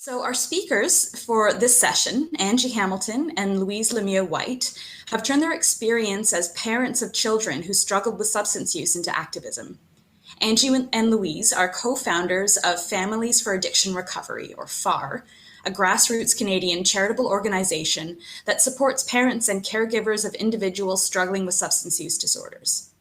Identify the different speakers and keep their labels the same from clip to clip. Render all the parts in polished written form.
Speaker 1: So our speakers for this session, Angie Hamilton and Louise Lemieux White, have turned their experience as parents of children who struggled with substance use into activism. Angie and Louise are co-founders of Families for Addiction Recovery, or FAR, a grassroots Canadian charitable organization that supports parents and caregivers of individuals struggling with substance use disorders.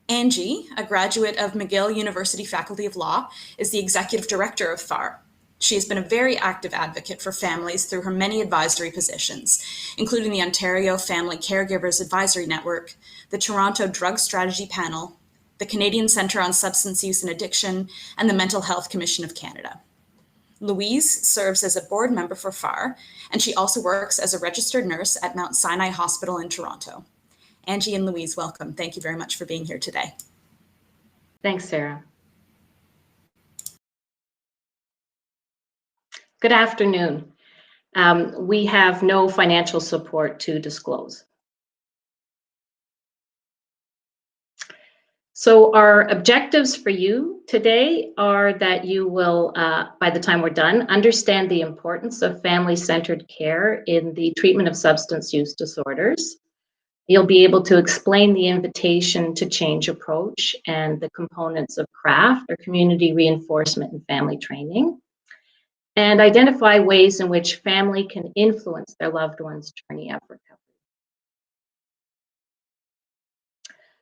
Speaker 1: Angie, a graduate of McGill University Faculty of Law, is the executive director of FAR. She has been a very active advocate for families through her many advisory positions, including the Ontario Family Caregivers Advisory Network, the Toronto Drug Strategy Panel, the Canadian Centre on Substance Use and Addiction, and the Mental Health Commission of Canada. Louise serves as a board member for FAR, and she also works as a registered nurse at Mount Sinai Hospital in Toronto. Angie and Louise, welcome. Thank you very much for being here today.
Speaker 2: Thanks, Sarah. Good afternoon. We have no financial support to disclose. So our objectives for you today are that you will, by the time we're done, understand the importance of family-centered care in the treatment of substance use disorders. You'll be able to explain the invitation to change approach and the components of CRAFT, or community reinforcement and family training, and identify ways in which family can influence their loved one's journey of recovery.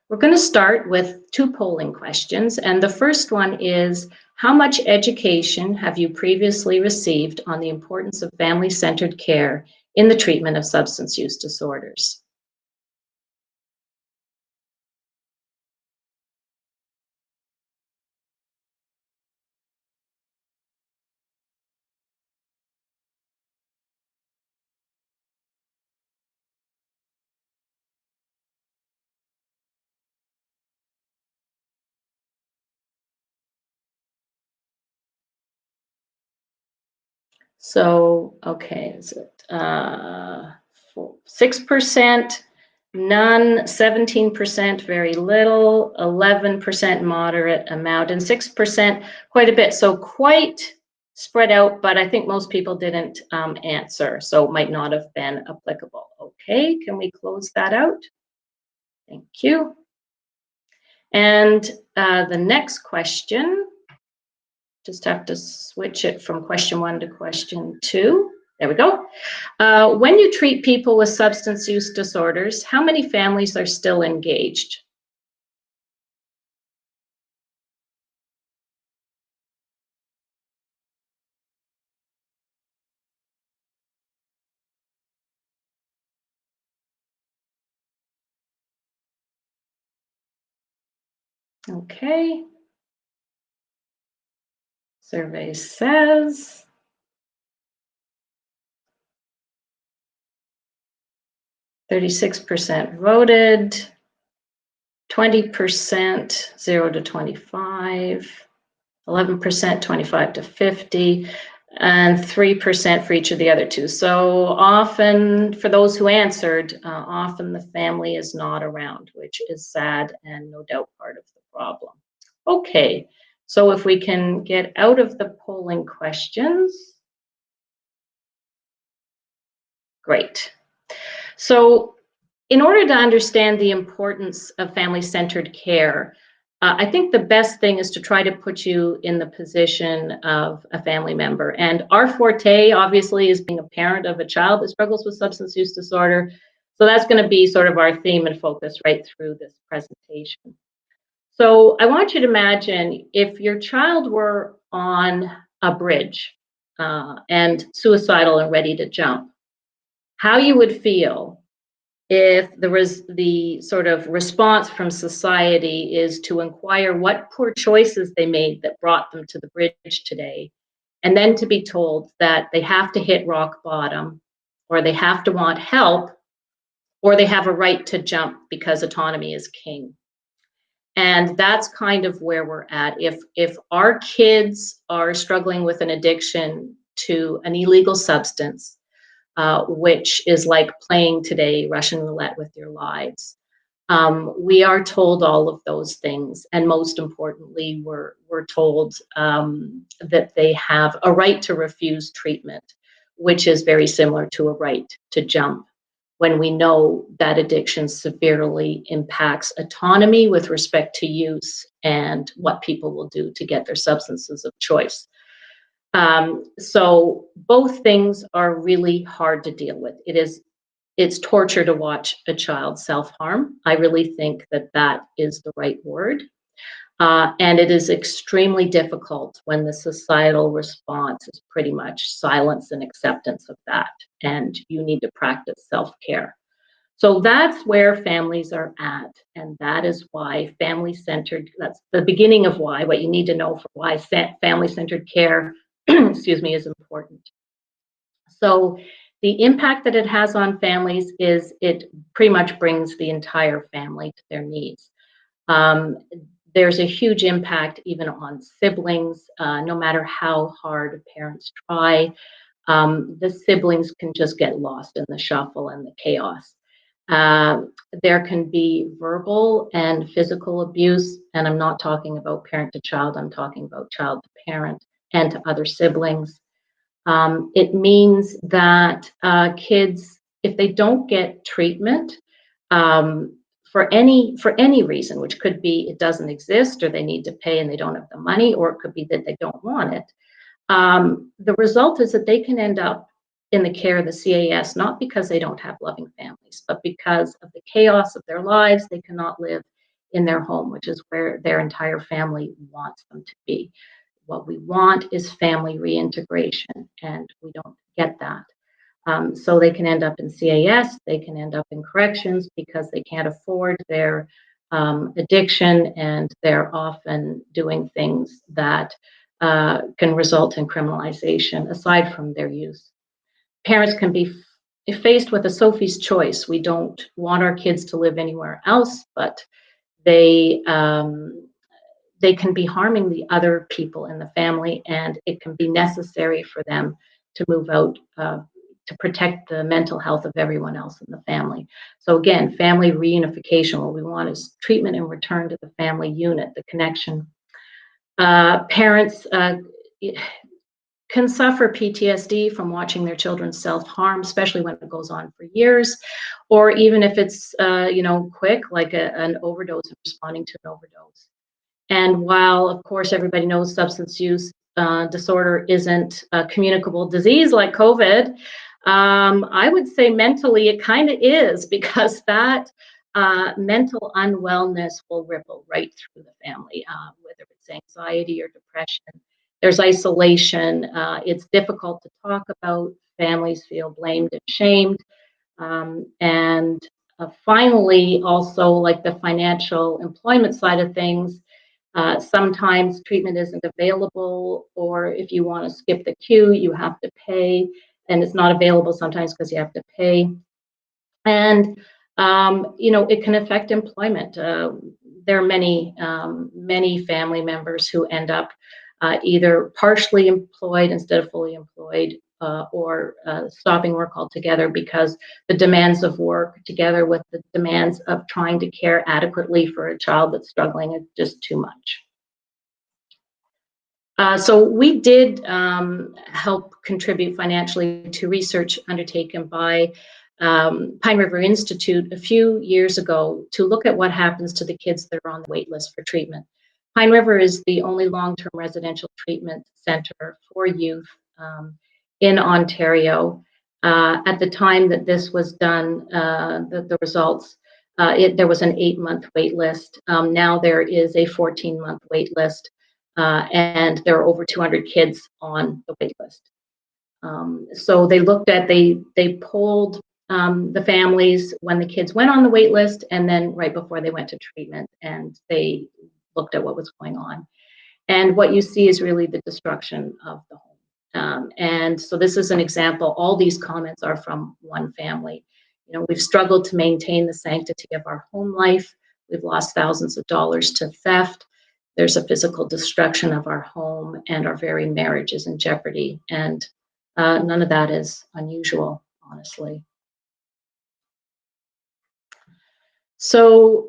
Speaker 2: We're going to start with two polling questions, and the first one is, how much education have you previously received on the importance of family-centered care in the treatment of substance use disorders? So, okay, is it 6%, none, 17%, very little, 11% moderate amount, and 6% quite a bit. So quite spread out, but I think most people didn't answer, so it might not have been applicable. Okay, can we close that out? Thank you. And the next question, just have to switch it from question 1 to question 2. There we go. When you treat people with substance use disorders, how many families are still engaged? Okay. Survey says 36% voted, 20% 0 to 25, 11% 25 to 50, and 3% for each of the other two. So often, for those who answered, often the family is not around, which is sad and no doubt part of the problem. Okay, so if we can get out of the polling questions. Great. So in order to understand the importance of family-centered care, I think the best thing is to try to put you in the position of a family member. And our forte, obviously, is being a parent of a child that struggles with substance use disorder. So that's going to be sort of our theme and focus right through this presentation. So I want you to imagine if your child were on a bridge and suicidal and ready to jump, how you would feel if there was the sort of response from society is to inquire what poor choices they made that brought them to the bridge today, and then to be told that they have to hit rock bottom, or they have to want help, or they have a right to jump because autonomy is king. And that's kind of where we're at. If our kids are struggling with an addiction to an illegal substance, which is like playing today Russian roulette with your lives, We are told all of those things, and most importantly, we're told that they have a right to refuse treatment, which is very similar to a right to jump, when we know that addiction severely impacts autonomy with respect to use and what people will do to get their substances of choice. So both things are really hard to deal with. It's torture to watch a child self-harm. I really think that that is the right word. And it is extremely difficult when the societal response is pretty much silence and acceptance of that. And you need to practice self-care. So that's where families are at. And that is why family-centered, that's the beginning of why, what you need to know for why family-centered care, excuse me, is important. So the impact that it has on families is it pretty much brings the entire family to their knees. There's a huge impact even on siblings, no matter how hard parents try. The siblings can just get lost in the shuffle and the chaos. There can be verbal and physical abuse, and I'm not talking about parent to child, I'm talking about child to parent and to other siblings. It means that kids, if they don't get treatment for any reason, which could be it doesn't exist, or they need to pay and they don't have the money, or it could be that they don't want it, the result is that they can end up in the care of the CAS, not because they don't have loving families, but because of the chaos of their lives. They cannot live in their home, which is where their entire family wants them to be. What we want is family reintegration, and we don't get that. So they can end up in CAS, they can end up in corrections because they can't afford their addiction, and they're often doing things that can result in criminalization aside from their use. Parents can be faced with a Sophie's choice. We don't want our kids to live anywhere else, but they can be harming the other people in the family, and it can be necessary for them to move out to protect the mental health of everyone else in the family. So again, family reunification, what we want is treatment and return to the family unit, the connection. Parents can suffer PTSD from watching their children self-harm, especially when it goes on for years, or even if it's quick, like an overdose, responding to an overdose. And while, of course, everybody knows substance use disorder isn't a communicable disease like COVID, I would say mentally it kind of is, because that mental unwellness will ripple right through the family, whether it's anxiety or depression. There's isolation. It's difficult to talk about. Families feel blamed and shamed. And finally, also, like the financial employment side of things, sometimes treatment isn't available, or if you want to skip the queue, you have to pay, and it's not available sometimes because you have to pay. And it can affect employment. There are many family members who end up either partially employed instead of fully employed, or stopping work altogether because the demands of work, together with the demands of trying to care adequately for a child that's struggling, is just too much. So we did help contribute financially to research undertaken by Pine River Institute a few years ago to look at what happens to the kids that are on the wait list for treatment. Pine River is the only long-term residential treatment center for youth in Ontario. At the time that this was done, the results, there was an 8-month wait list. Now there is a 14-month wait list, and there are over 200 kids on the wait list. So they looked at, they polled the families when the kids went on the wait list, and then right before they went to treatment, and they looked at what was going on. And what you see is really the destruction of the home. And so this is an example. All these comments are from one family. We've struggled to maintain the sanctity of our home life. We've lost thousands of dollars to theft. There's a physical destruction of our home, and our very marriage is in jeopardy. And none of that is unusual, honestly. So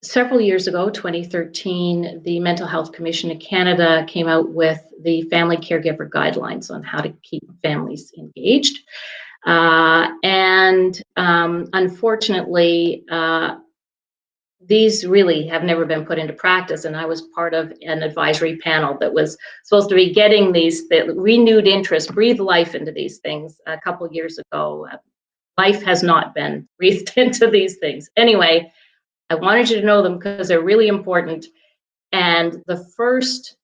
Speaker 2: several years ago, 2013, the Mental Health Commission of Canada came out with the Family Caregiver Guidelines on how to keep families engaged. Unfortunately, these really have never been put into practice, and I was part of an advisory panel that was supposed to be getting these renewed interest, breathe life into these things a couple years ago. Life has not been breathed into these things. Anyway, I wanted you to know them because they're really important. And the first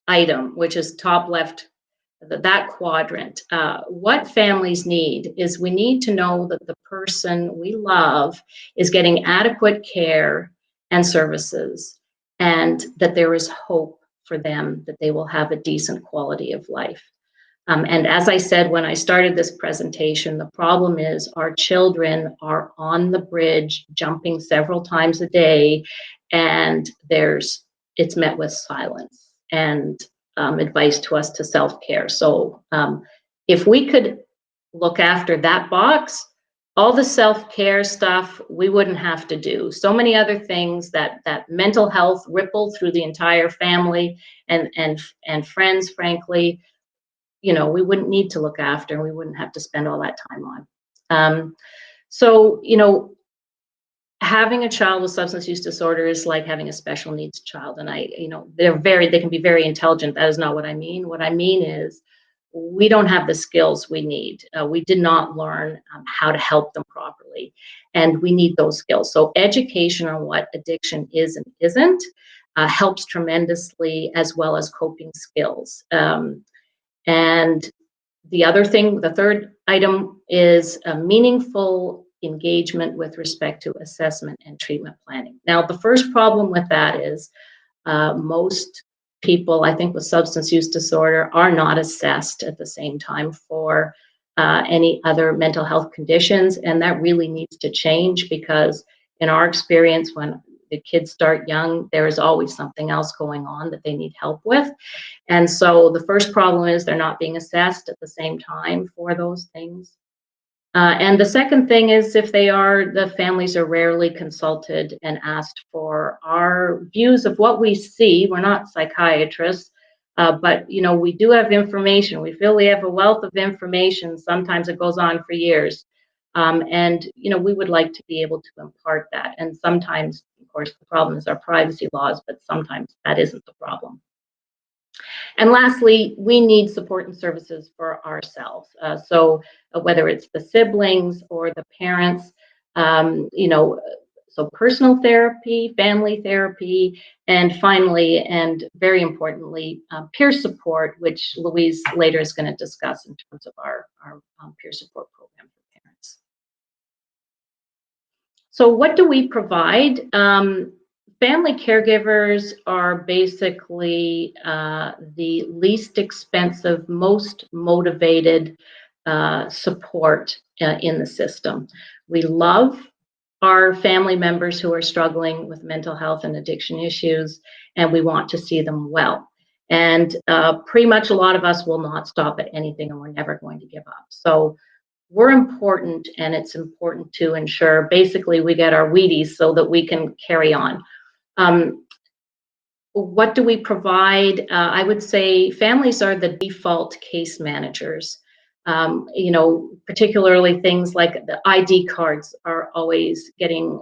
Speaker 2: item, which is top left, that quadrant, what families need is we need to know that the person we love is getting adequate care and services, and that there is hope for them, that they will have a decent quality of life. And as I said when I started this presentation, the problem is our children are on the bridge, jumping several times a day, and it's met with silence and advice to us to self-care. So if we could look after that box, all the self-care stuff we wouldn't have to do. So many other things that mental health ripple through the entire family and friends, frankly, we wouldn't need to look after, and we wouldn't have to spend all that time on. So, having a child with substance use disorder is like having a special needs child. And they can be very intelligent. That is not what I mean. What I mean is we don't have the skills we need. We did not learn how to help them properly, and we need those skills. So education on what addiction is and isn't helps tremendously, as well as coping skills. And the third item is a meaningful engagement with respect to assessment and treatment planning. Now, the first problem with that is most people, I think, with substance use disorder are not assessed at the same time for any other mental health conditions. And that really needs to change, because in our experience, when the kids start young, there is always something else going on that they need help with. And so the first problem is they're not being assessed at the same time for those things. And the second thing is, if they are, the families are rarely consulted and asked for our views of what we see. We're not psychiatrists, but we do have information. We feel we have a wealth of information. Sometimes it goes on for years. And we would like to be able to impart that. And sometimes, of course, the problem is our privacy laws, but sometimes that isn't the problem. And lastly, we need support and services for ourselves. So whether it's the siblings or the parents, so personal therapy, family therapy, and finally, and very importantly, peer support, which Louise later is going to discuss in terms of our peer support program for parents. So what do we provide? Family caregivers are basically the least expensive, most motivated support in the system. We love our family members who are struggling with mental health and addiction issues, and we want to see them well. And pretty much a lot of us will not stop at anything, and we're never going to give up. So we're important, and it's important to ensure basically we get our Wheaties so that we can carry on. What do we provide? I would say families are the default case managers. Particularly things like the ID cards are always getting,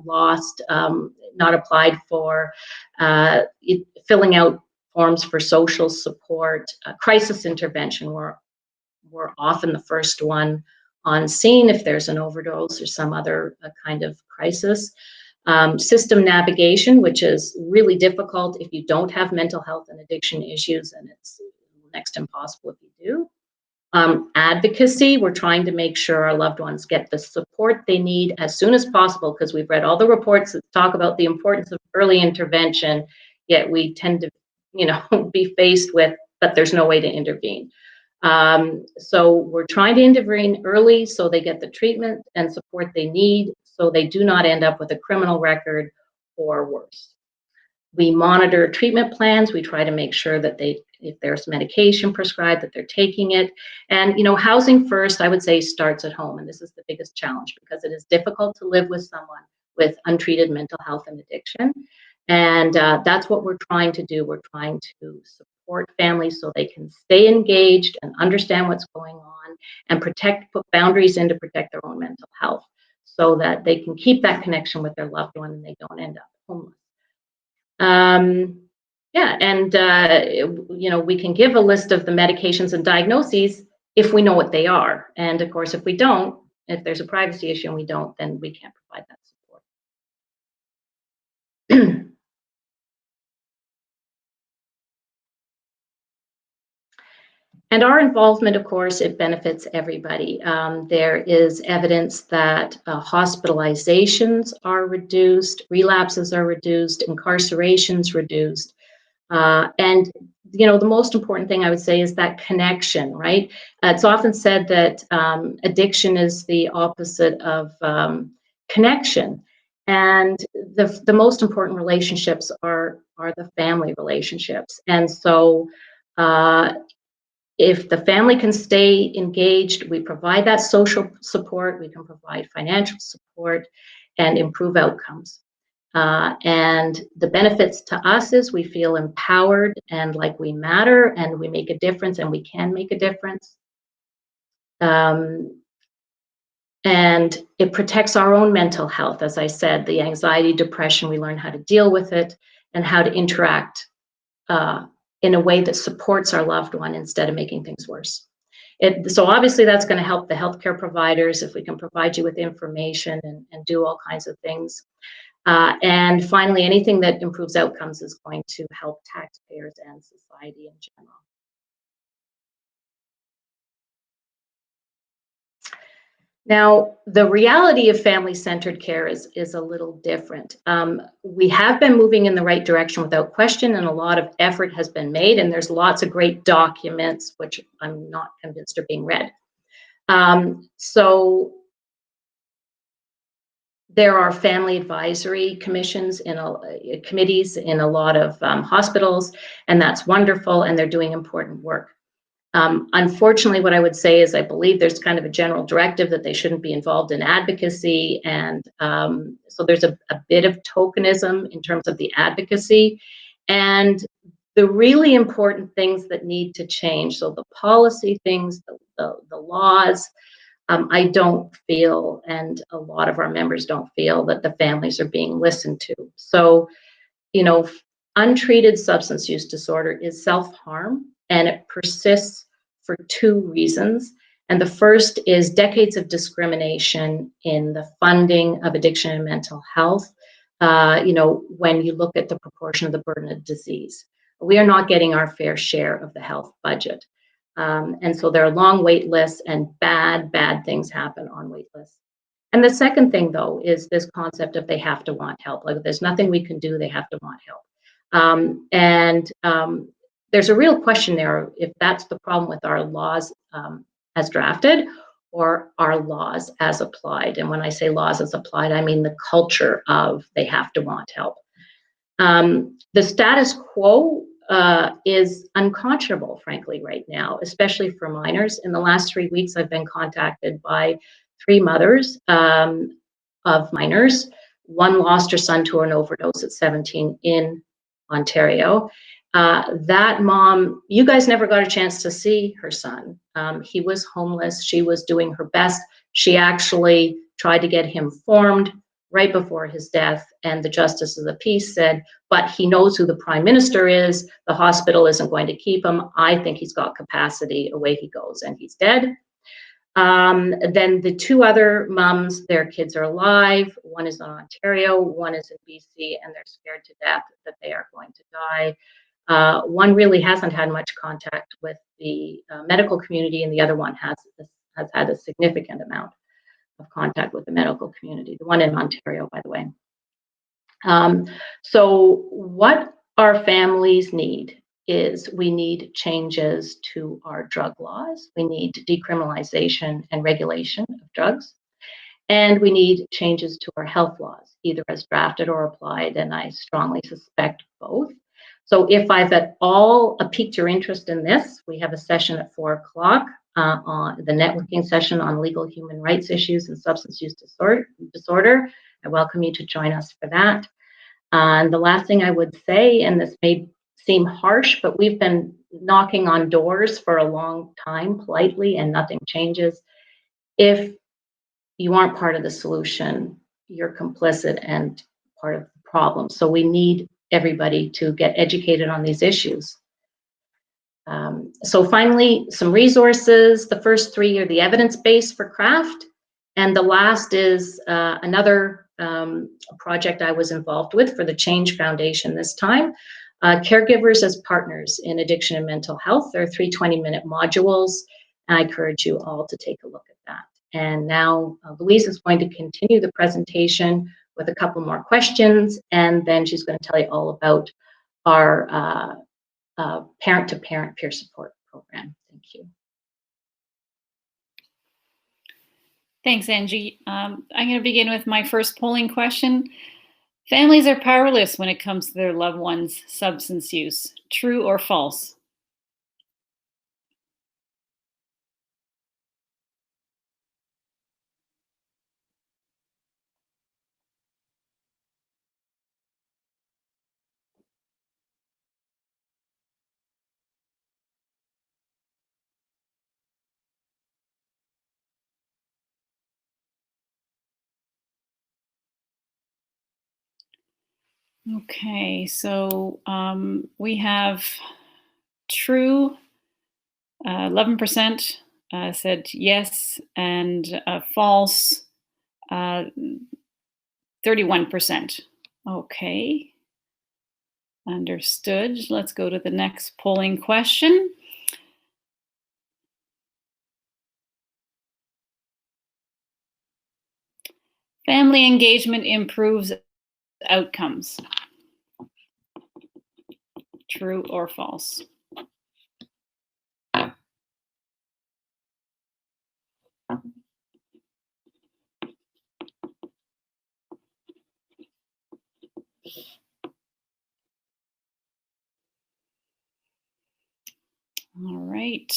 Speaker 2: lost, not applied for, filling out forms for social support, crisis intervention. We're often the first one on scene if there's an overdose or some other kind of crisis. System navigation, which is really difficult if you don't have mental health and addiction issues, and it's next to impossible if you do. Advocacy, we're trying to make sure our loved ones get the support they need as soon as possible, because we've read all the reports that talk about the importance of early intervention, yet we tend to, be faced with, but there's no way to intervene. So we're trying to intervene early so they get the treatment and support they need, so they do not end up with a criminal record or worse. We monitor treatment plans. We try to make sure that if there's medication prescribed, that they're taking it. And, housing first, I would say, starts at home. And this is the biggest challenge because it is difficult to live with someone with untreated mental health and addiction. And that's what we're trying to do. We're trying to support families so they can stay engaged and understand what's going on and put boundaries in to protect their own mental health so that they can keep that connection with their loved one and they don't end up homeless. Yeah, and we can give a list of the medications and diagnoses if we know what they are. And of course, if we don't, if there's a privacy issue and we don't, then we can't provide that support. And our involvement, of course, it benefits everybody. There is evidence that hospitalizations are reduced, relapses are reduced, incarcerations reduced. And the most important thing I would say is that connection, right? It's often said that addiction is the opposite of connection. And the most important relationships are the family relationships. And so if the family can stay engaged, we provide that social support, we can provide financial support and improve outcomes. And the benefits to us is we feel empowered and like we matter and we make a difference and we can make a difference. And it protects our own mental health. As I said, the anxiety, depression, we learn how to deal with it and how to interact in a way that supports our loved one instead of making things worse. So obviously that's going to help the healthcare providers if we can provide you with information and do all kinds of things. And finally, anything that improves outcomes is going to help taxpayers and society in general. Now, the reality of family-centered care is a little different. We have been moving in the right direction without question, and a lot of effort has been made, and there's lots of great documents, which I'm not convinced are being read. So there are family advisory commissions committees in a lot of hospitals, and that's wonderful, and they're doing important work. Unfortunately, what I would say is I believe there's kind of a general directive that they shouldn't be involved in advocacy, and so there's a bit of tokenism in terms of the advocacy. And the really important things that need to change, so the policy things, the laws, I don't feel, and a lot of our members don't feel, that the families are being listened to. So, untreated substance use disorder is self-harm, and it persists for two reasons. And the first is decades of discrimination in the funding of addiction and mental health. When you look at the proportion of the burden of disease, we are not getting our fair share of the health budget. And so there are long wait lists and bad things happen on wait lists. And the second thing, though, is this concept of they have to want help. Like, there's nothing we can do, they have to want help. There's a real question there if that's the problem with our laws as drafted or our laws as applied. And when I say laws as applied, I mean the culture of they have to want help. The status quo is unconscionable, frankly, right now, especially for minors. In the last 3 weeks, I've been contacted by 3 mothers of minors. One lost her son to an overdose at 17 in Ontario. That mom, you guys never got a chance to see her son. He was homeless. She was doing her best. She actually tried to get him formed right before his death, and the Justice of the Peace said, but he knows who the Prime Minister is. The hospital isn't going to keep him. I think he's got capacity. Away he goes, and he's dead. Then the 2 other mums, their kids are alive. One is in Ontario, one is in BC, and they're scared to death that they are going to die. One really hasn't had much contact with the medical community, and the other one has had a significant amount of contact with the medical community, the one in Ontario, by the way. So what our families need is we need changes to our drug laws. We need decriminalization and regulation of drugs. And we need changes to our health laws, either as drafted or applied, and I strongly suspect both. So if I've at all piqued your interest in this, we have a session at 4 o'clock on the networking session on legal human rights issues and substance use disorder. I welcome you to join us for that. And the last thing I would say, and this may seem harsh, but we've been knocking on doors for a long time politely and nothing changes. If you aren't part of the solution, you're complicit and part of the problem. So we need everybody to get educated on these issues. So finally, some resources. The first three are the evidence base for CRAFT, and the last is another project I was involved with for the Change Foundation this time. Caregivers as Partners in Addiction and Mental Health. There are 3 20-minute modules. I encourage you all to take a look at that. And now Louise is going to continue the presentation with a couple more questions, and then she's going to tell you all about our parent-to-parent peer support program. Thank you.
Speaker 3: Thanks, Angie. I'm going to begin with my first polling question. Families are powerless when it comes to their loved ones' substance use. True or false? Okay, so we have true, 11% said yes, and false, 31%. Okay, understood. Let's go to the next polling question. Family engagement improves outcomes. True or false? All right,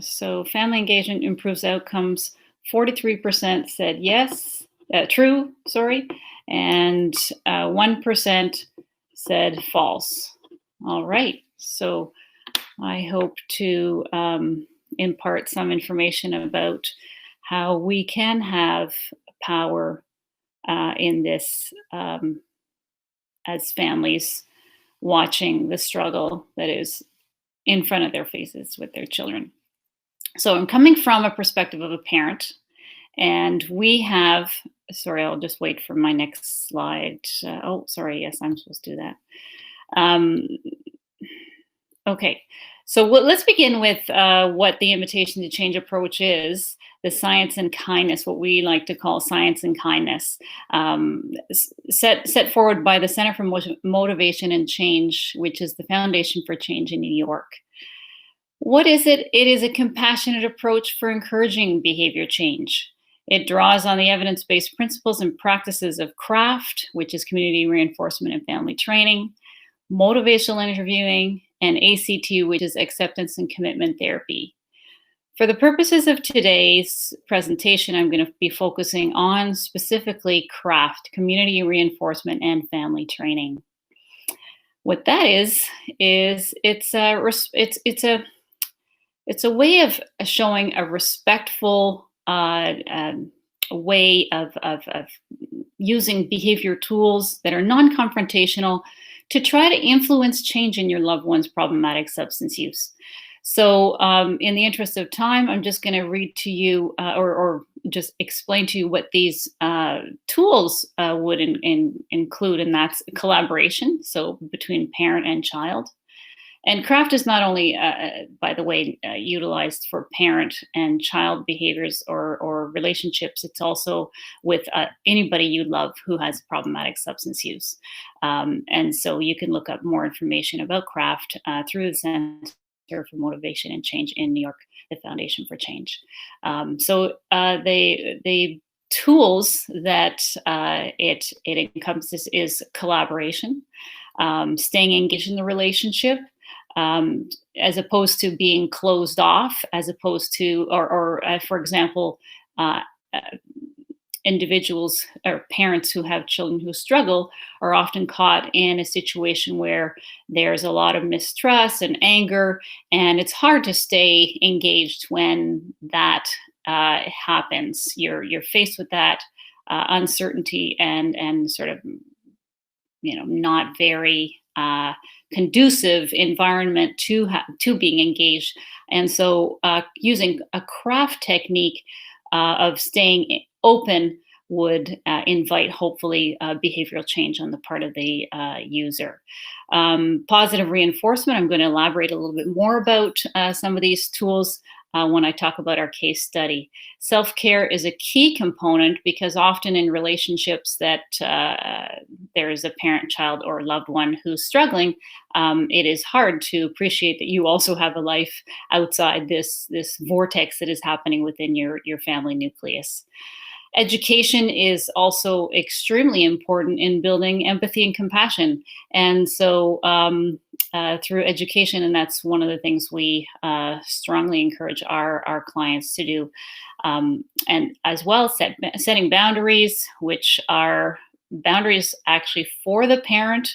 Speaker 3: so family engagement improves outcomes. 43% said yes, true, sorry, and 1% said false. All right, so I hope to impart some information about how we can have power in this as families watching the struggle that is in front of their faces with their children. So I'm coming from a perspective of a parent, and we have, sorry, I'll just wait for my next slide. Oh, sorry, yes, I'm supposed to do that. Okay, so let's begin with what the invitation to change approach is, the science and kindness, what we like to call science and kindness, set forward by the Center for Motivation and Change, which is the Foundation for Change in New York. What is it? It is a compassionate approach for encouraging behavior change. It draws on the evidence-based principles and practices of CRAFT, which is community reinforcement and family training, motivational interviewing, and ACT, which is acceptance and commitment therapy. For the purposes of today's presentation, I'm going to be focusing on specifically CRAFT, community reinforcement and family training. What that is it's a way of showing a respectful way of using behavior tools that are non-confrontational to try to influence change in your loved one's problematic substance use. So in the interest of time, I'm just going to read to you or just explain to you what these tools would include, and that's collaboration, so between parent and child. And CRAFT is not only, by the way, utilized for parent and child behaviors or relationships, it's also with anybody you love who has problematic substance use. And so you can look up more information about CRAFT through the Center for Motivation and Change in New York, the Foundation for Change. So they tools that it encompasses is collaboration, staying engaged in the relationship, as opposed to being closed off, as opposed to, for example, uh, uh, individuals or parents who have children who struggle are often caught in a situation where there's a lot of mistrust and anger, and it's hard to stay engaged when that happens. You're faced with that uncertainty and sort of, not very conducive environment to being engaged. And so using a craft technique of staying open would invite, hopefully, behavioral change on the part of the user. Positive reinforcement, I'm going to elaborate a little bit more about some of these tools when I talk about our case study. Self-care is a key component because often in relationships that there is a parent, child, or loved one who's struggling, it is hard to appreciate that you also have a life outside this vortex that is happening within your family nucleus. Education is also extremely important in building empathy and compassion. And so through education, and that's one of the things we strongly encourage our clients to do. And as well, setting boundaries, which are boundaries actually for the parent,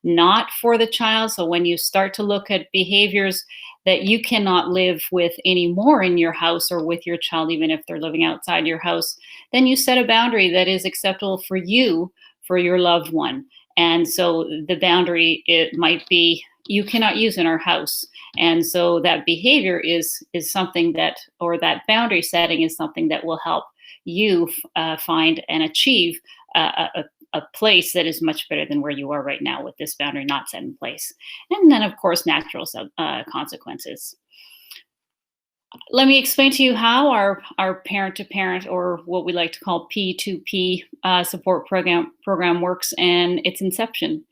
Speaker 3: not for the child. So when you start to look at behaviors that you cannot live with anymore in your house or with your child, even if they're living outside your house, then you set a boundary that is acceptable for you, for your loved one. And so the boundary, it might be, you cannot use in our house. And so that behavior is something that, or that boundary setting is something that will help you find and achieve a place that is much better than where you are right now with this boundary not set in place. And then, of course, natural consequences. Let me explain to you how our parent-to-parent, or what we like to call P2P support program works and its inception.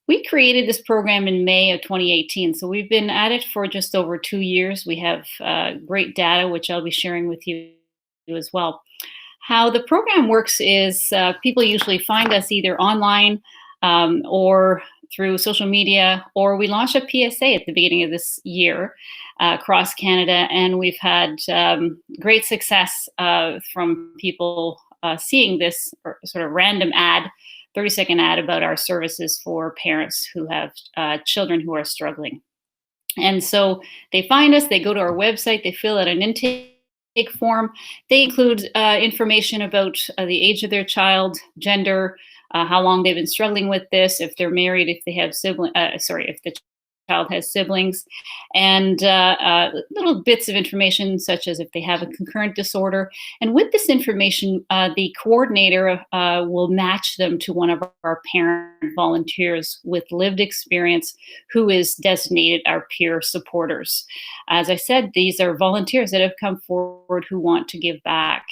Speaker 3: We created this program in May of 2018, so we've been at it for just over 2 years. We have great data, which I'll be sharing with you as well. How the program works is people usually find us either online or through social media, or we launched a PSA at the beginning of this year across Canada, and we've had great success from people seeing this sort of random ad, 30-second ad about our services for parents who have children who are struggling. And so they find us, they go to our website, they fill out an intake form. They include information about the age of their child, gender, how long they've been struggling with this, if they're married, if they have if the child has siblings, and little bits of information such as if they have a concurrent disorder. And with this information, the coordinator will match them to one of our parent volunteers with lived experience who is designated our peer supporters. As I said, these are volunteers that have come forward who want to give back.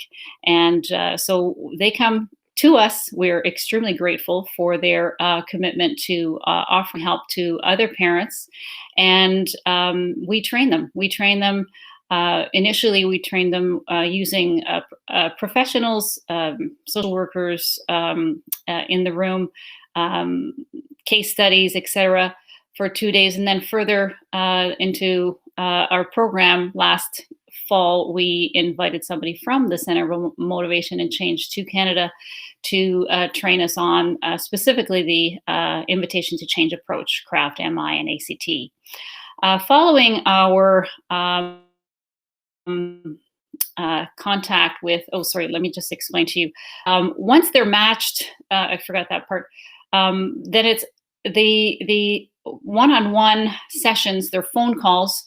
Speaker 3: And so they come to us. We're extremely grateful for their commitment to offering help to other parents. And we train them. Initially, we trained them using professionals, social workers in the room, case studies, etc., for 2 days. And then further into our program last fall, we invited somebody from the Center of Motivation and Change to Canada to train us on specifically the Invitation to Change approach, CRAFT, MI, and ACT. Following our contact with, let me just explain to you. Once they're matched, I forgot that part, then it's the one-on-one sessions, their phone calls.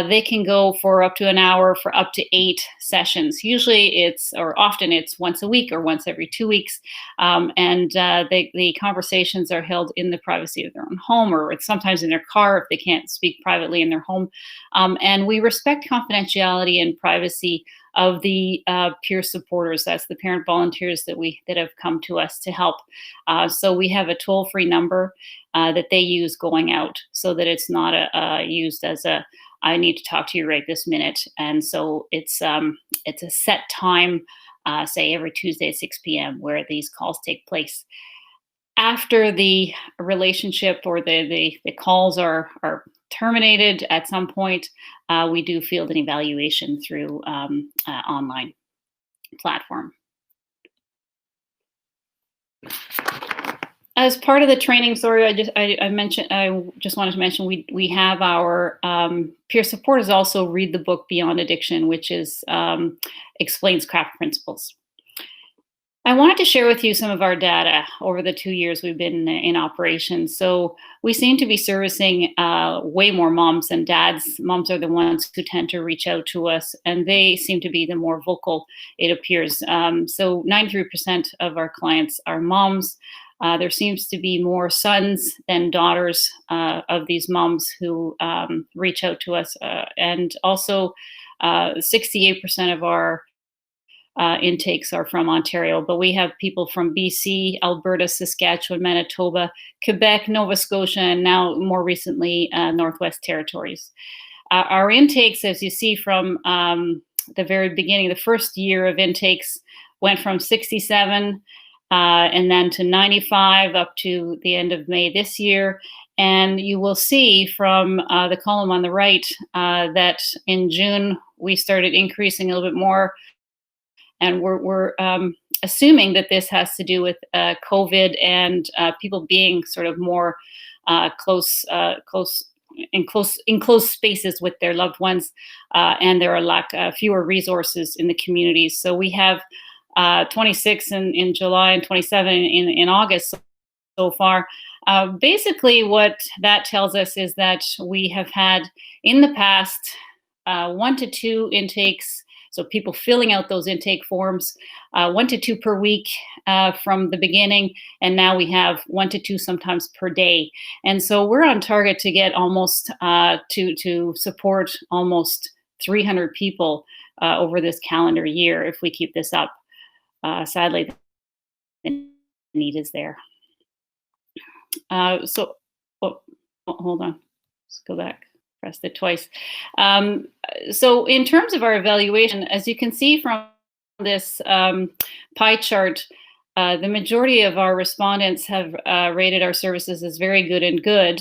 Speaker 3: They can go for up to an hour for up to 8 sessions. Usually often it's once a week or once every 2 weeks. And the conversations are held in the privacy of their own home, or it's sometimes in their car if they can't speak privately in their home. And we respect confidentiality and privacy of the peer supporters. That's the parent volunteers that have come to us to help. So we have a toll-free number that they use going out, so that it's not used as a I need to talk to you right this minute. And so it's a set time, say every Tuesday at 6 p.m. where these calls take place. After the relationship or the calls are terminated at some point, we do field an evaluation through online platform. As part of the training, sorry, I just wanted to mention we have our peer supporters also read the book Beyond Addiction, which is explains CRAFT principles. I wanted to share with you some of our data over the 2 years we've been in operation. So we seem to be servicing way more moms than dads. Moms are the ones who tend to reach out to us, and they seem to be the more vocal, it appears. So 93% of our clients are moms. There seems to be more sons than daughters of these moms who reach out to us. And also 68% of our intakes are from Ontario, but we have people from BC, Alberta, Saskatchewan, Manitoba, Quebec, Nova Scotia, and now more recently, Northwest Territories. Our intakes, as you see from the very beginning, the first year of intakes went from 67 and then to 95 up to the end of May this year. And you will see from the column on the right that in June, we started increasing a little bit more. And we're assuming that this has to do with COVID and people being sort of more close spaces with their loved ones, and there are fewer resources in the communities. So we have 26 in July and 27 in August so far. Basically, what that tells us is that we have had in the past 1 to 2 intakes. So people filling out those intake forms, 1 to 2 per week from the beginning, and now we have 1 to 2 sometimes per day. And so we're on target to get almost to support almost 300 people over this calendar year if we keep this up. Sadly, the need is there. Hold on, let's go back. Pressed it twice. So in terms of our evaluation, as you can see from this pie chart, the majority of our respondents have rated our services as very good and good.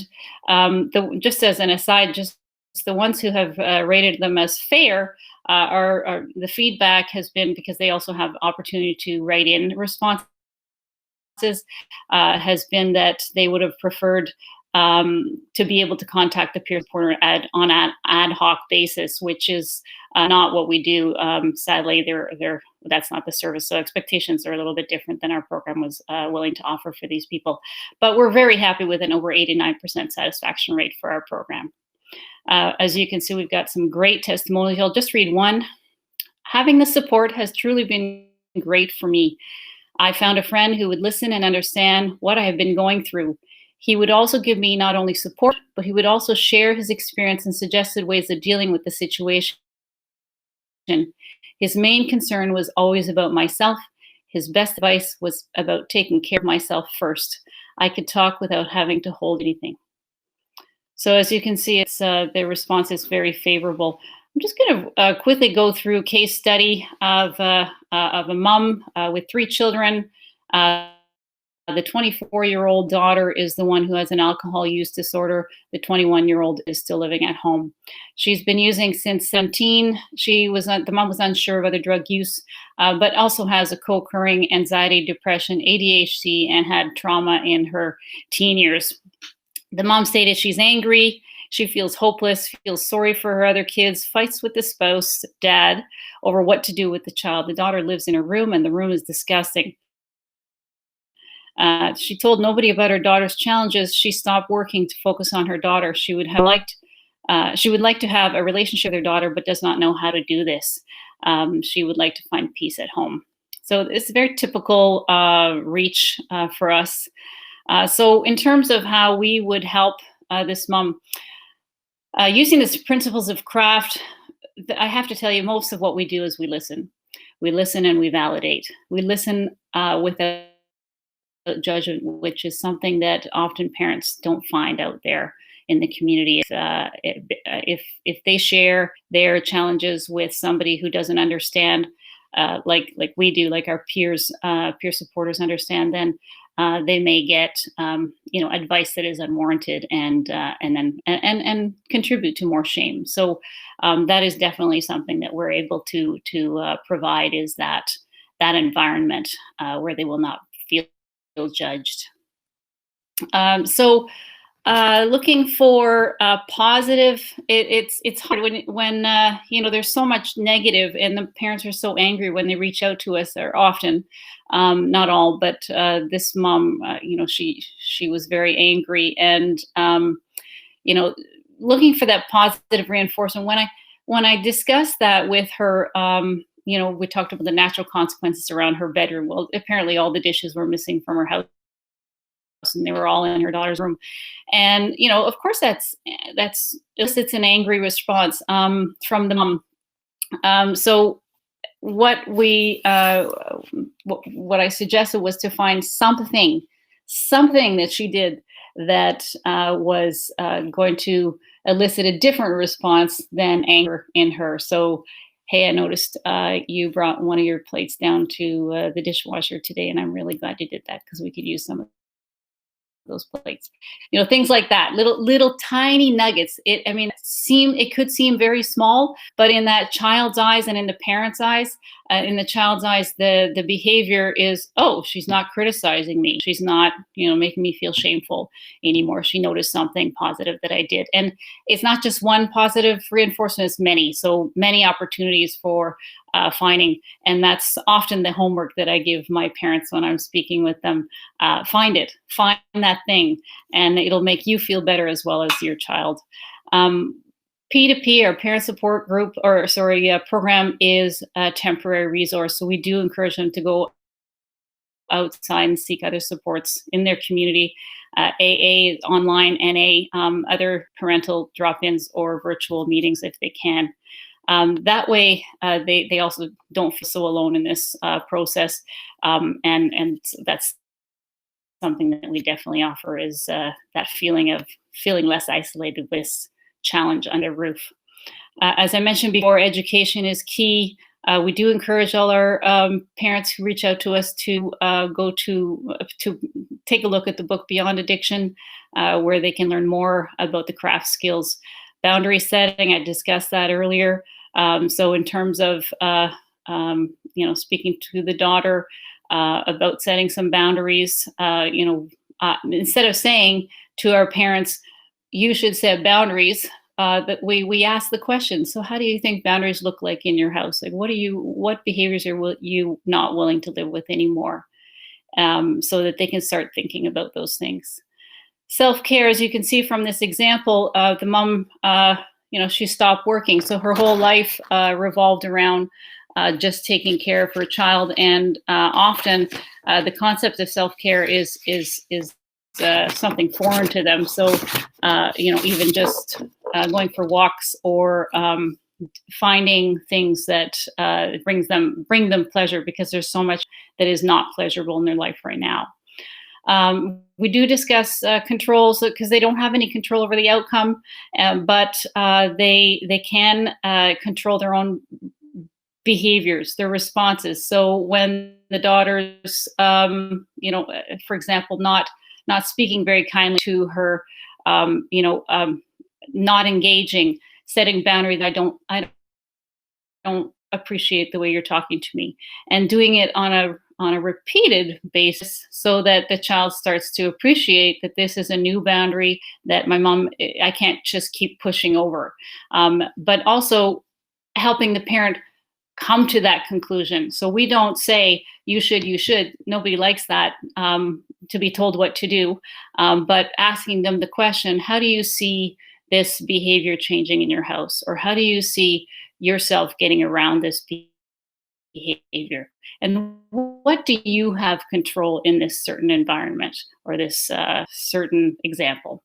Speaker 3: Just as an aside, just the ones who have rated them as fair are the feedback has been, because they also have opportunity to write in responses, has been that they would have preferred to be able to contact the peer supporter on an ad hoc basis, which is not what we do. Sadly, that's not the service. So expectations are a little bit different than our program was willing to offer for these people. But we're very happy with an over 89% satisfaction rate for our program. As you can see, we've got some great testimonials. I'll just read one. Having the support has truly been great for me. I found a friend who would listen and understand what I have been going through. He would also give me not only support, but he would also share his experience and suggested ways of dealing with the situation. His main concern was always about myself. His best advice was about taking care of myself first. I could talk without having to hold anything. So as you can see, it's the response is very favorable. I'm just going to quickly go through a case study of a mom with 3 children. The 24-year-old daughter is the one who has an alcohol use disorder. The 21-year-old is still living at home. She's been using since 17. The mom was unsure of other drug use, but also has a co-occurring anxiety, depression, ADHD, and had trauma in her teen years. The mom stated she's angry. She feels hopeless, feels sorry for her other kids, fights with the spouse, dad, over what to do with the child. The daughter lives in her room, and the room is disgusting. She told nobody about her daughter's challenges. She stopped working to focus on her daughter. She would like to have a relationship with her daughter, but does not know how to do this. She would like to find peace at home. So it's a very typical reach for us. So in terms of how we would help this mom, using the principles of CRAFT, I have to tell you, most of what we do is we listen. We listen and we validate. We listen without judgment, which is something that often parents don't find out there in the community. If they share their challenges with somebody who doesn't understand, like we do, like our peers, peer supporters understand, then they may get advice that is unwarranted and contribute to more shame. So that is definitely something that we're able to provide, is that environment where they will not feel judged. Looking for positive, it's hard when there's so much negative, and the parents are so angry when they reach out to us. Or often, not all, but this mom, she was very angry, and looking for that positive reinforcement. When I discussed that with her, we talked about the natural consequences around her bedroom. Well, apparently all the dishes were missing from her house, and they were all in her daughter's room. And, of course that's elicits an angry response from the mom. So what I suggested was to find something that she did that was going to elicit a different response than anger in her. So, hey, I noticed you brought one of your plates down to the dishwasher today, and I'm really glad you did that, because we could use some of those plates. Things like that, little tiny nuggets. It could seem very small, but in that child's eyes and in the parent's eyes, in the child's eyes, the behavior is, oh, she's not criticizing me. She's not, making me feel shameful anymore. She noticed something positive that I did. And it's not just one positive reinforcement, it's many. So many opportunities for finding. And that's often the homework that I give my parents when I'm speaking with them. Find that thing, and it'll make you feel better as well as your child. P2P, our parent support group, program, is a temporary resource. So we do encourage them to go outside and seek other supports in their community. AA, online, NA, other parental drop-ins or virtual meetings if they can. That way, they also don't feel so alone in this process, and that's something that we definitely offer, is that feeling of feeling less isolated with this challenge under roof. As I mentioned before, education is key. We do encourage all our parents who reach out to us to go to take a look at the book Beyond Addiction, where they can learn more about the craft skills. Boundary setting, I discussed that earlier. So in terms of speaking to the daughter about setting some boundaries, instead of saying to our parents, you should set boundaries, that we ask the question, so how do you think boundaries look like in your house? Like, what behaviors are you not willing to live with anymore? So that they can start thinking about those things. Self-care, as you can see from this example, the mom, she stopped working. So her whole life revolved around just taking care of her child. And often the concept of self-care is something foreign to them. So, even just going for walks or finding things that bring them pleasure, because there's so much that is not pleasurable in their life right now. We do discuss controls, because they don't have any control over the outcome, but they can control their own behaviors, their responses. So when the daughter's, for example, not speaking very kindly to her, not engaging, setting boundaries. I don't appreciate the way you're talking to me, and doing it on a repeated basis, so that the child starts to appreciate that this is a new boundary that I can't just keep pushing over. But also helping the parent come to that conclusion. So we don't say, you should. Nobody likes that, to be told what to do. But asking them the question, how do you see this behavior changing in your house? Or how do you see yourself getting around this behavior? And what do you have control in this certain environment, or this certain example?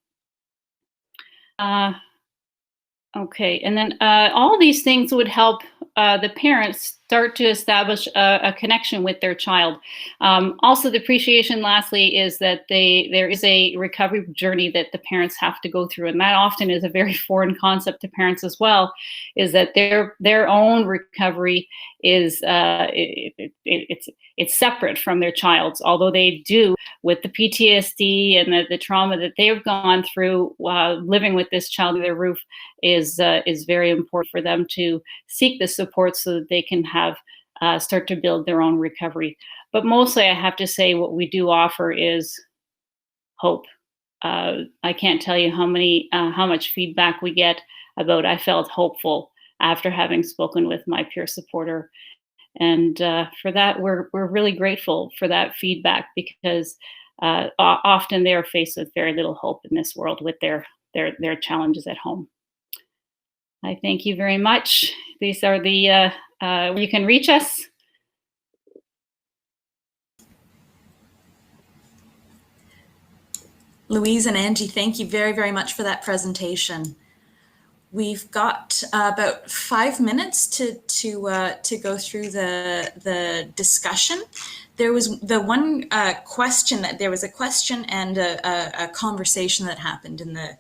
Speaker 3: Okay, and then all these things would help the parents start to establish a connection with their child. Also, the appreciation, lastly, is that there is a recovery journey that the parents have to go through, and that often is a very foreign concept to parents as well, is that their own recovery is it's separate from their child's, although they do, with the PTSD and the trauma that they've gone through living with this child under their roof, is very important for them to seek the support so that they can have start to build their own recovery. But mostly, I have to say, what we do offer is hope. I can't tell you how much feedback we get about I felt hopeful after having spoken with my peer supporter. And for that, we're really grateful for that feedback, because often they are faced with very little hope in this world with their challenges at home. I thank you very much. These are the you can reach us.
Speaker 1: Louise and Angie, thank you very, very much for that presentation. We've got about 5 minutes to go through the discussion. There was the one question that there was a question and a conversation that happened in the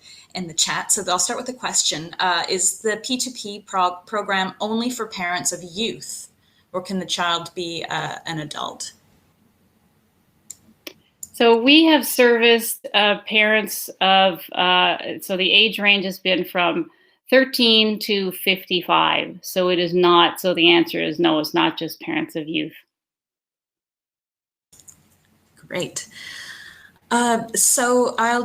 Speaker 1: chat. So I'll start with the question: is the P2P program only for parents of youth, or can the child be an adult?
Speaker 3: So we have serviced parents of so the age range has been from 13 to 55. So it is not, so the answer is no, it's not just parents of youth.
Speaker 1: Great. So I'll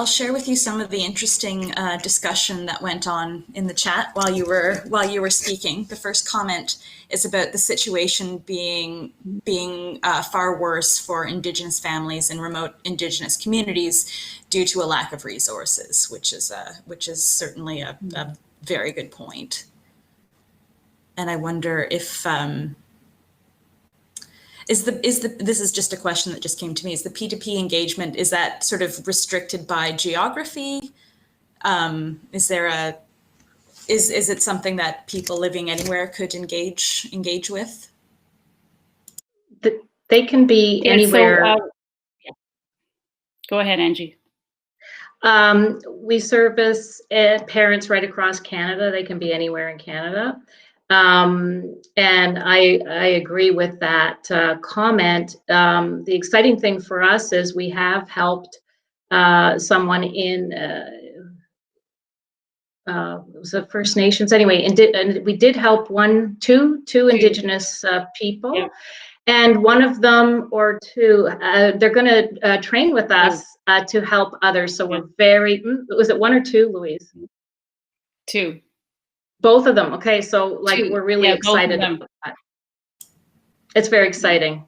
Speaker 1: share with you some of the interesting discussion that went on in the chat while you were speaking. The first comment is about the situation being far worse for Indigenous families in remote Indigenous communities due to a lack of resources, which is certainly a very good point. And I wonder if this is just a question that just came to me. Is the P2P engagement, is that sort of restricted by geography? Is it something that people living anywhere could engage with?
Speaker 2: They can be anywhere.
Speaker 3: Yeah. Go ahead, Angie.
Speaker 2: We service parents right across Canada. They can be anywhere in Canada. And I agree with that comment. The exciting thing for us is we have helped someone in it was the First Nations anyway, and we did help two Indigenous people. Yeah. And one of them or two, they're going to train with us to help others. So we're very, was it one or two, Louise?
Speaker 3: Two.
Speaker 2: Both of them. Okay, so we're really excited about that. It's very exciting.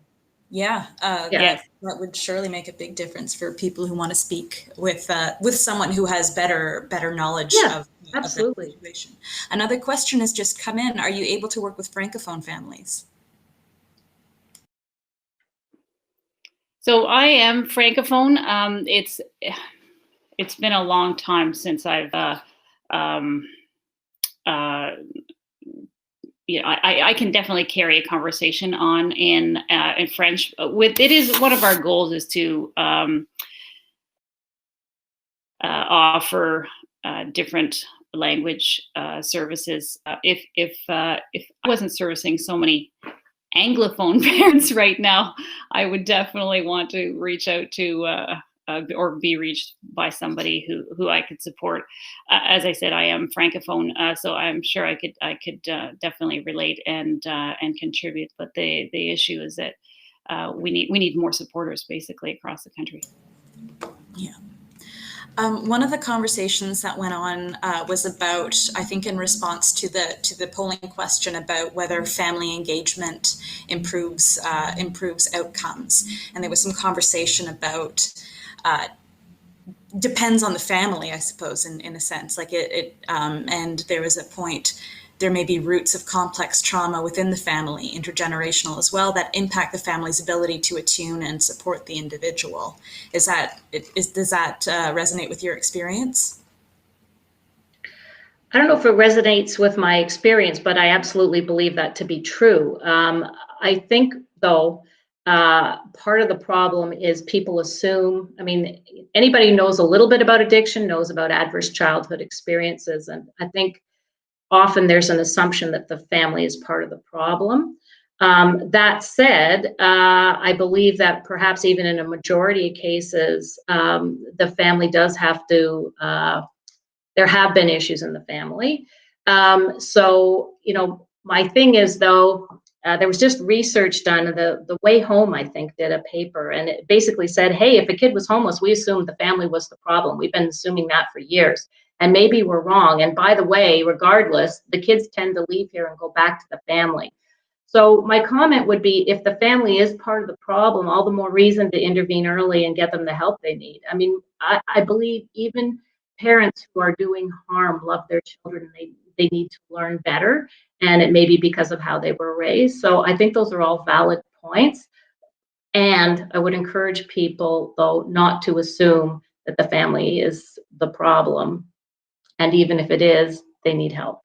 Speaker 1: Yeah, that would surely make a big difference for people who want to speak with someone who has better knowledge of
Speaker 2: absolutely.
Speaker 1: The situation. Another question has just come in. Are you able to work with Francophone families?
Speaker 3: So I am Francophone. It's been a long time since I've I can definitely carry a conversation on in French. It is one of our goals is to offer different language services. If I wasn't servicing so many Anglophone parents right now, I would definitely want to reach out to or be reached by somebody who I could support. As I said, I am Francophone, so I'm sure I could definitely relate and contribute. But the issue is that we need more supporters basically across the country.
Speaker 1: Yeah. One of the conversations that went on was about, I think, in response to the polling question about whether family engagement improves outcomes, and there was some conversation about depends on the family, I suppose, in a sense. Like and there was a point. There may be roots of complex trauma within the family, intergenerational as well, that impact the family's ability to attune and support the individual. Does that resonate with your experience?
Speaker 2: I don't know if it resonates with my experience, but I absolutely believe that to be true. I think, though, part of the problem is people assume, I mean, anybody who knows a little bit about addiction knows about adverse childhood experiences. And I think often there's an assumption that the family is part of the problem. That said, I believe that perhaps even in a majority of cases, the family does have to, there have been issues in the family. So, you know, my thing is though, there was just research done. The Way Home, I think, did a paper, and it basically said, hey, if a kid was homeless, we assumed the family was the problem. We've been assuming that for years, and maybe we're wrong. And by the way, regardless, the kids tend to leave here and go back to the family. So my comment would be, if the family is part of the problem, all the more reason to intervene early and get them the help they need. I mean, I believe even parents who are doing harm love their children. They need to learn better, and it may be because of how they were raised. So I think those are all valid points. And I would encourage people, though, not to assume that the family is the problem. And even if it is, they need help.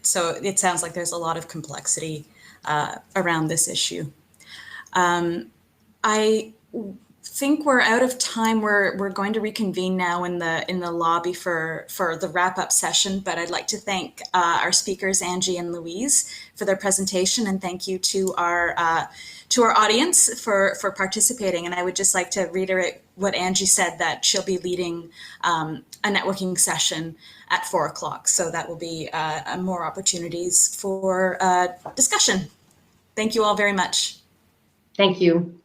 Speaker 1: So it sounds like there's a lot of complexity around this issue. I think we're out of time. We're going to reconvene now in the lobby for the wrap-up session, but I'd like to thank our speakers, Angie and Louise, for their presentation, and thank you to our audience for participating. And I would just like to reiterate what Angie said, that she'll be leading a networking session at 4 o'clock. So that will be more opportunities for discussion. Thank you all very much.
Speaker 2: Thank you.